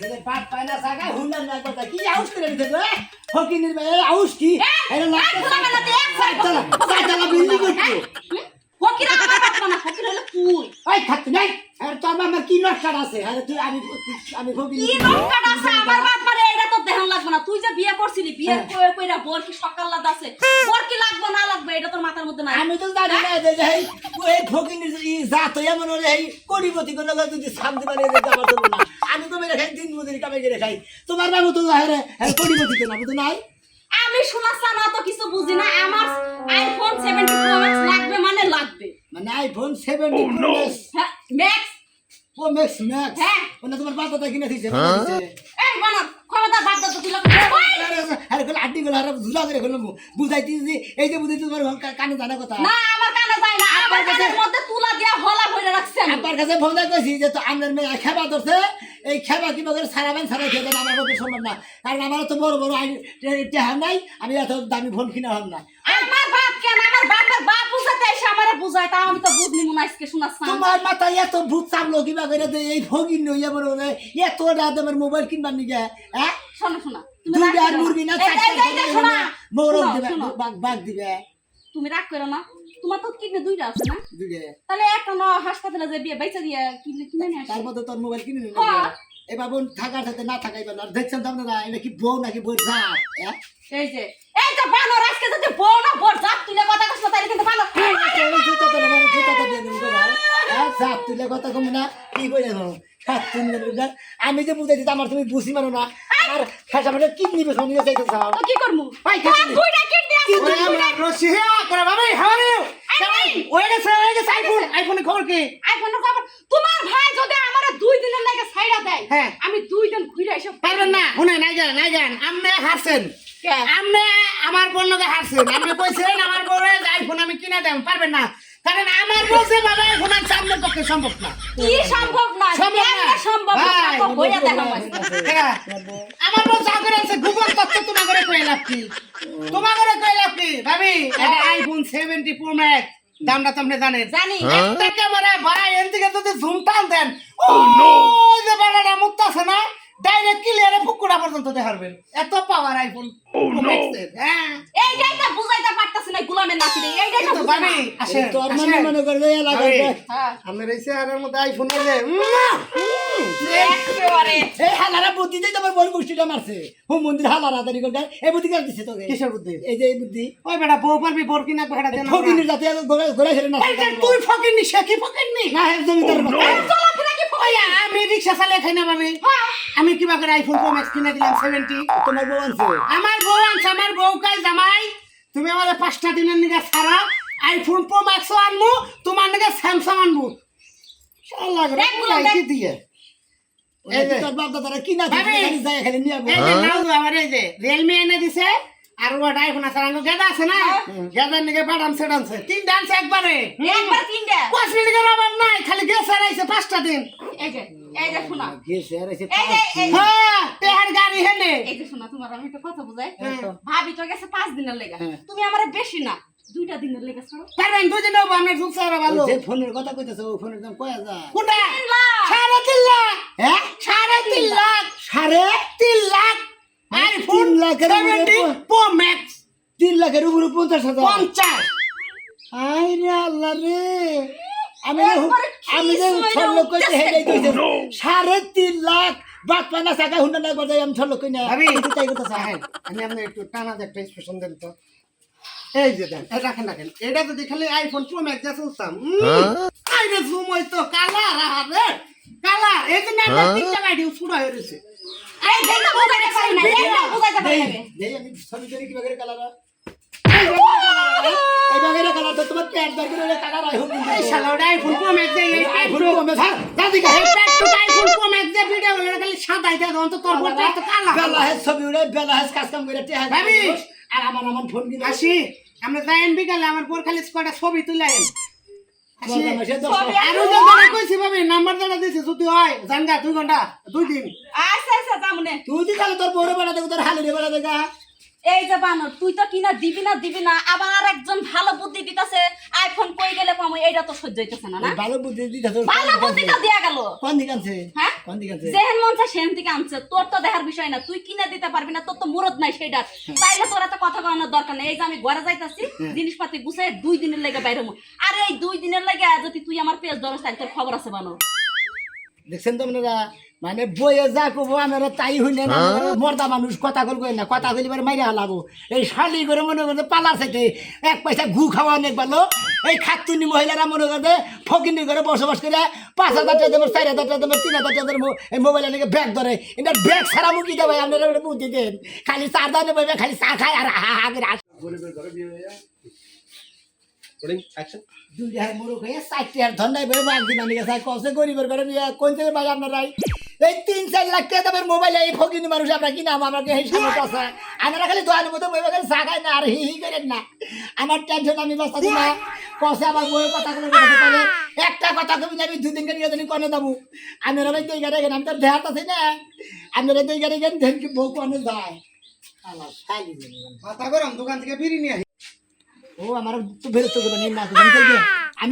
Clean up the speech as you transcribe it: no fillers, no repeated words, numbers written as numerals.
সেটা পাট পায় না সাগা হুন্ডার না কথা কি আউস করে দিতে গো ফকিনের ভাই আউস কি এরা না চালা বিল্ডিং করছো ফকির আমার বাপ না ফকির হলো তুই ওই থাকতে নাই আর তোর মামা কি নকশার আছে আরে তুই আমি ফকির কি নকশার আছে আমার বাপ মানে এটা তো দেখান লাগবে না তুই যে বিয়ে করছিলি বিয়ে কইরা বর কি সকাললাত আছে বর কি লাগবে না লাগবে এটা তোর মাথার মধ্যে নাই আমি তো জানি না যে এই ফকিনের জাত এমন হলে এই কোটিপতি কোন যদি সামনে মানে যেতে আমার জন্য না আমি তো মেরে খাই দিন মজুরি কামাই করে খাই তোমার বাবু তো আরে কোটিপতি তো না বুঝো নাই আমি শোনাচ্ছা না তো কিছু বুঝি না আমার আইফোন 70 প্রো ম্যাক্স লাগবে মানে লাগবে মানে আইফোন 70 প্রো ম্যাক্স হ্যাঁ ম্যাক্স প্রো ম্যাক্স ম্যাক্স হ্যাঁ ওনা তোমার বাবা কিনে দিয়েছে এই বানা ক্ষমতা বাদ দাও তুই লাগবে আরে গলা আড্ডি গলা আর ঝুলা করে গেলাম বুঝাইতি যে এই যে বুঝাইতি তোমার কানে জানা কথা না আমার কানে যায় না আমার কানের মধ্যে তুলা দিয়া হলা ভরে রাখছে আমি আমার কাছে ফোন কইছি যে তো আপনার মেয়ে খেবা ধরছে এই খেবা কি বলে সারাবেন সারা খেতে আমার পক্ষে সম্ভব না কারণ আমার তো বড় বড় টেহা নাই আমি এত দামি ফোন কিনা হন না আমার বাপ কেন আমার বাপের বাপ বুঝাতে এসে আমারে বুঝায় তা আমি তো বুঝনি মনে আজকে শোনাচ্ছি তোমার মাথায় এত ভূত চাপলো কিবা করে এই ফকির নইয়া বড় এত রাত আমার মোবাইল কিনবার নিগে হ্যাঁ শোনো শোনা দুইটা মুরগি না চারটা মোরগ দিবে বাগ দিবে তুমি রাগ করো না তোমার তো কিডনি দুইটা আছে না দুইটা তাহলে একটা না হাসপাতালে যে বিয়ে বেচা দিয়া কিনে কিনে নিয়ে তার আসো মধ্যে তোর মোবাইল কিনে নিল হ্যাঁ। এবার বোন থাকার সাথে না থাকাইবে না দেখছেন তো আপনারা এটা কি বউ নাকি বউ জাত এই যে বানর আজকে যদি বউ না বড় জাত তুলে কথা কষ্ট তাইলে কিন্তু বানর জাত তুলে কথা কম না কি করে আমি যে বুঝাইছি আমার তুমি বুঝি মানো না আর খেসা মানে কিডনি বেসন নিয়ে যাইতে চাও তো কি করমু ভাই দুইটা কিডনি রসিয়া করে বাবা হাউ আর ইউ ওই গেছে আইফোন খবর কি আইফোনের খবর তোমার ভাই যদি আমারে 2 দিনের লাগে ছাইড়া দেয় হ্যাঁ। আমি 2 দিন ঘুরে এসে পারবেন না শুনে নাই জান আপনি হারছেন আপনি আমার বোনকে হারছেন আপনি কইছেন আমার বউরে আইফোন আমি কিনে দেব পারবেন না কারণ আমার বউ যে বাবা আইফোন আর সামনের পক্ষে সম্ভব না কি সম্ভব না সম্ভব না তো হইয়া দেখা আমার বউ যা করে আছে গুগল তথ্য তোমার করে কই লাভ কি তোমার করে কই লাভ কি ভাবি এটা আইফোন 70 প্রো ম্যাক্স দামটা তো আপনি জানেন জানি একটা ক্যামেরা ভাই এর দিকে যদি জুম টান দেন ও নো যে বাড়াটা মুক্ত আছে না ডাইরেক্ট ক্লিয়ারে ফুকুড়া পর্যন্ত দেখাবেন এত পাওয়ার আইফোন প্রো ম্যাক্স এর হ্যাঁ এইটাই তো বুঝাইতে পারতাছ না গোলামের নাতিরে এইটাই তো ভাবি আসেন তোর মনে করে লাগা হ্যাঁ আপনার এই চেহারার মধ্যে আইফোন আছে একেবারে এই হালারা বুদ্ধি দিয়ে তোমার বল গোষ্ঠীটা মারছে হুম মন্দির হালারা দাঁড়ি করে এই বুদ্ধি কার দিছে তোকে কিসের বুদ্ধি এই যে এই বুদ্ধি ওই বেটা বউ পারবি বর কিনা বেটা দেন ফকিনের জাতি ঘোরা ছেড়ে না তুই ফকিরনি সে কি ফকিরনি না হে জমিদার চলো ফিরে কি ওয়া আমি রিকশা চালিয়ে খাই না ভাবি আমি কিবা করে আইফোন প্রো ম্যাক্স কিনে দিলাম 70 তোমার বউ আনছে আমার বউ কাই জামাই তুমি আমারে 5টা দিনের নিগা ছাড়া আইফোন প্রো ম্যাক্স আনমু তোমার নিগা স্যামসাং আনমু শালা রে কি দিয়ে এই যে তোর বাপ দাদারা কিনা দিছে যায় খালি নিয়া এই যে নাও আমার এই যে Realme এনে দিছে আর ওটা আইফোন আছে আঙ্গো গেদা আছে না গেদার নিগে বাদাম সেডানছে তিন ডান্স একবারে একবার তিনটা কোস মিনিট আবার নাই খালি গেছে আইছে 5টা দিন এই যে শোনা গেছে আইছে এই হ্যাঁ তেহার গাড়ি হেনে এই যে শোনা তোমার আমি একটা কথা বুঝাই ভাবি তো গেছে 5 দিনের লেগা তুমি আমারে বেশি না 2টা দিনের লেগা ছাড়ো পারবেন দুদিন হবে আমি সুখ সারা ভালো যে ফোনের কথা কইতাছ ও ফোনের দাম কয় যায় কোনটা 3.5 লাখ হ্যাঁ 3.5 lakh 3.5 lakh iPhone 70 pro max 3 লাখের উপরে 50,000 50 আই রে আল্লাহ রে আমি যে 6 লক্ষ কইতে হেডাই কইছে 3.5 লাখ বাত পানা সাকা হুন্ডা না গজাই আমি 6 লক্ষ কই না আমি তাই কথা চাই আমি আপনি একটু টানা একটা স্পেশন দেন তো এই যে দেন রাখেন এটা যদি খালি আইফোন প্রো ম্যাক্স যা চলতাম আইরে জুম হইতো কালার আরে কালার এই যে না তিনটা গাড়ি পুরো হয়ে রইছে এই দেখো বুঝাইতে পারি না এইটা বুঝাইতে পারি না দেই আমি ছবি করে কি বাগের কালার এই বাগের কালার তো তোমার পেট বাগের কালার আইফোন এই শালাটা আইফোন প্রো ম্যাক্স এই আইফোন প্রো ম্যাক্স দাদি কা পেট তো আইফোন প্রো ম্যাক্স যে ভিডিও হলো খালি সাদাই দেয় তো তোর বড় তো কালা বেলা হে ছবি উড়ে বেলা হে কাজ কাম করে টেহা ভাবি আর আমার ফোন কিনে আসি আমরা যাইন বিকালে আমার পর খালি কয়টা ছবি তুলাইন আরো যখন কইছি ভাবি নাম্বার দাঁড়া দিছে যদি হয় জানগা 2 ঘন্টা 2 দিন আচ্ছা যামনে তুই দি তাহলে তোর বড় বেড়া দেখো তোর হালি রে বেড়া দেখা এই যে বানর তুই তো কিনা দিবি না আবার একজন ভালো বুদ্ধি দিতেছে আইফোন কই গেলে পামু এইটা তো সহ্য হইতেছে না না ভালো বুদ্ধি দিতে তো ভালো বুদ্ধি তো দিয়া গেল কোন দিক আছে হ্যাঁ কোন দিক আছে যেহেন মন চায় সেহেন থেকে আনছে তোর তো দেখার বিষয় না তুই কিনে দিতে পারবি না তোর তো মুরদ নাই সেটা তাইলে তোর এত কথা কওয়ানোর দরকার নেই এই যে আমি ঘরে যাইতাছি জিনিসপাতি গুছাই 2 দিনের লেগে বাইরে হমু আরে এই 2 দিনের লেগে যদি তুই আমার পেজ ধরস তাহলে তোর খবর আছে বানো দেখছেন তো আপনারা মানে বইয়ে যা কব আমরা তাই হইলে না মর্দা মানুষ কথা কই না কথা কইলে এবার মাইরা হালাবো এই শালি করে মনে করতে পালার সাথে 1 পয়সা ঘু খাওয়া অনেক ভালো এই খাতুনি মহিলারা মনে করতে ফকিনি করে বসবাস করে 5,000 টাকা দেবো 4,000 টাকা দেবো 3,000 টাকা দেবো এই মোবাইলে নাকি ব্যাগ ধরে এটা ব্যাগ ছাড়া মুখি দেবে আপনারা একটা বুদ্ধি দেন খালি চার দানে বইবে খালি চা খায় আর আগের দুই হাজার মুরুখ হয়ে 4টি আর ধন্দায় বই একদিন আনি গেছে কসে গরিবের ঘরে বিয়ে কোন থেকে ভাই আপনারাই এই 3-4 লাখ টাকা দামের মোবাইল এই ফকিনি মানুষ আমরা কিনা আমাকে এই সামর্থ্য আছে আমরা খালি দোয়ার মতো বই খালি চা খাই না আর হি করেন না আমার টেনশন আমি বাঁচতাছি না কসে আবার বইয়ের কথা কোনো কথা পারে একটা কথা কবি আমি 2 দিন করে নিয়ে কোনে যাবো আপনারা ভাই দেই গাড়ি আমি তো দেহাত আছে না আপনারা দেই গাড়ি গেন দেন কি বউ কোনে যায় আল্লাহ খালি মাথা গরম দোকান থেকে বিড়ি নিয়ে ও আমার তো বেরোতে করবে না তুমি